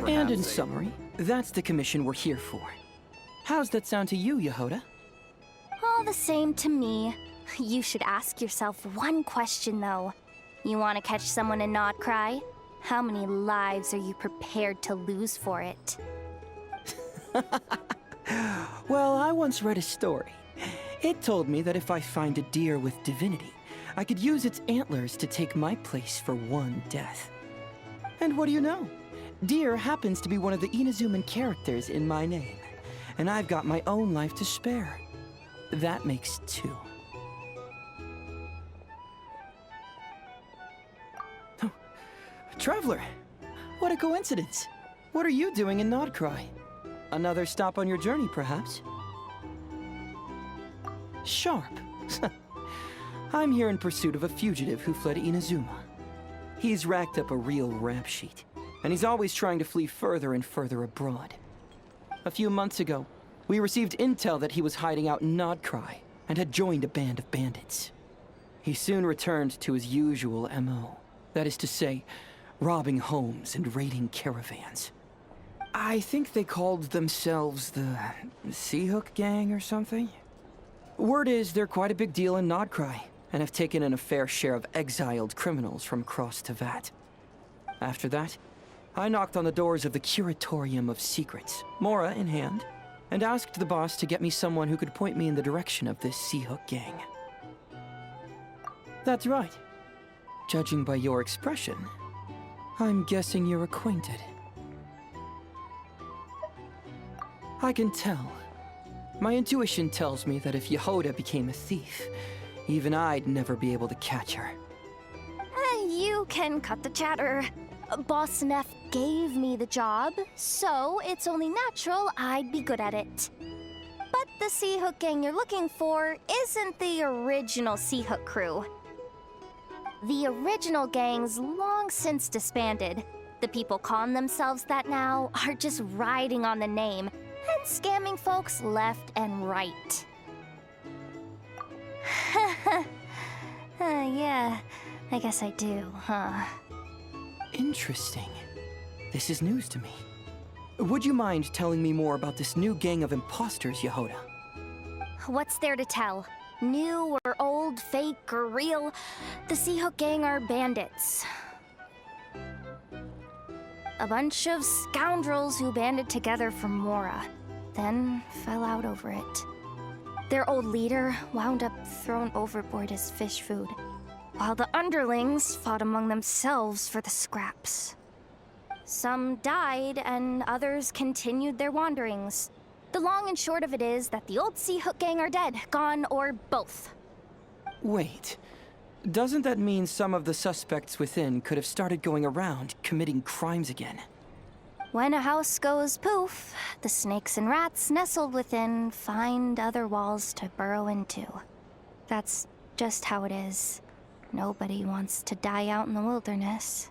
And in summary, that's the commission we're here for. How's that sound to you, Yehoda? All the same to me. You should ask yourself one question, though. You want to catch someone and not cry? How many lives are you prepared to lose for it? Well, I once read a story. It told me that if I find a deer with divinity, I could use its antlers to take my place for one death. And what do you know? Deer happens to be one of the Inazuman characters in my name, and I've got my own life to spare. That makes two. Oh, Traveler! What a coincidence! What are you doing in Nodcry? Another stop on your journey, perhaps? Sharp. I'm here in pursuit of a fugitive who fled Inazuma. He's racked up a real rap sheet, and he's always trying to flee further and further abroad. A few months ago, we received intel that he was hiding out in Nodcry and had joined a band of bandits. He soon returned to his usual MO, that is to say, robbing homes and raiding caravans. I think they called themselves the Seahook Gang or something. Word is they're quite a big deal in Nodcry, and have taken in a fair share of exiled criminals from across Tevat. After that, I knocked on the doors of the Curatorium of Secrets, Mora in hand, and asked the boss to get me someone who could point me in the direction of this Seahook Gang. That's right. Judging by your expression, I'm guessing you're acquainted. I can tell. My intuition tells me that if Yehoda became a thief, even I'd never be able to catch her. You can cut the chatter. Boss Neff gave me the job, so it's only natural I'd be good at it. But the Seahook Gang you're looking for isn't the original Seahook crew. The original gang's long since disbanded. The people calling themselves that now are just riding on the name and scamming folks left and right. Yeah, I guess I do, huh? Interesting. This is news to me. Would you mind telling me more about this new gang of imposters, Yehoda? What's there to tell? New or old, fake or real, the Seahook Gang are bandits. A bunch of scoundrels who banded together for Mora, then fell out over it. Their old leader wound up thrown overboard as fish food, while the underlings fought among themselves for the scraps. Some died, and others continued their wanderings. The long and short of it is that the old Seahook Gang are dead, gone, or both. Wait. Doesn't that mean some of the suspects within could have started going around committing crimes again? When a house goes poof, the snakes and rats nestled within find other walls to burrow into. That's just how it is. Nobody wants to die out in the wilderness.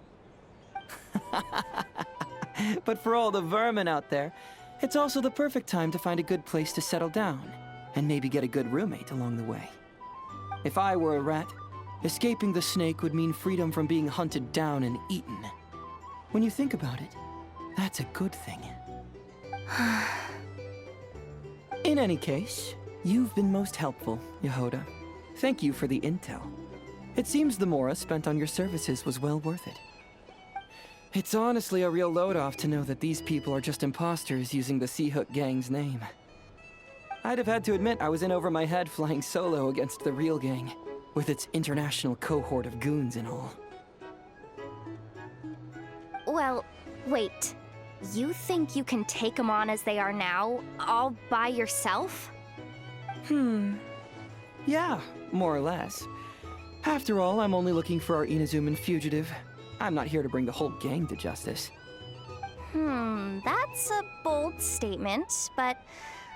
But for all the vermin out there, it's also the perfect time to find a good place to settle down, and maybe get a good roommate along the way. If I were a rat, escaping the snake would mean freedom from being hunted down and eaten. When you think about it, that's a good thing. In any case, you've been most helpful, Yehoda. Thank you for the intel. It seems the Mora spent on your services was well worth it. It's honestly a real load-off to know that these people are just imposters using the Seahook Gang's name. I'd have had to admit I was in over my head flying solo against the real gang, with its international cohort of goons and all. Well, wait. You think you can take them on as they are now, all by yourself? Yeah, more or less. After all, I'm only looking for our Inazuman fugitive. I'm not here to bring the whole gang to justice. That's a bold statement, but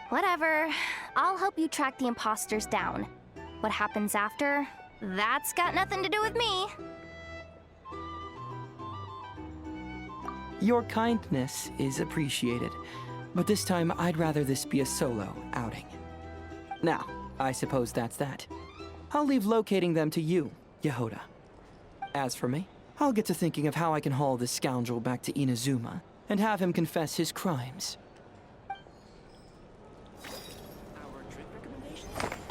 whatever. I'll help you track the imposters down. What happens after? That's got nothing to do with me. Your kindness is appreciated, but this time I'd rather this be a solo outing. Now, I suppose that's that. I'll leave locating them to you, Yehoda. As for me, I'll get to thinking of how I can haul this scoundrel back to Inazuma and have him confess his crimes. Our drink recommendations?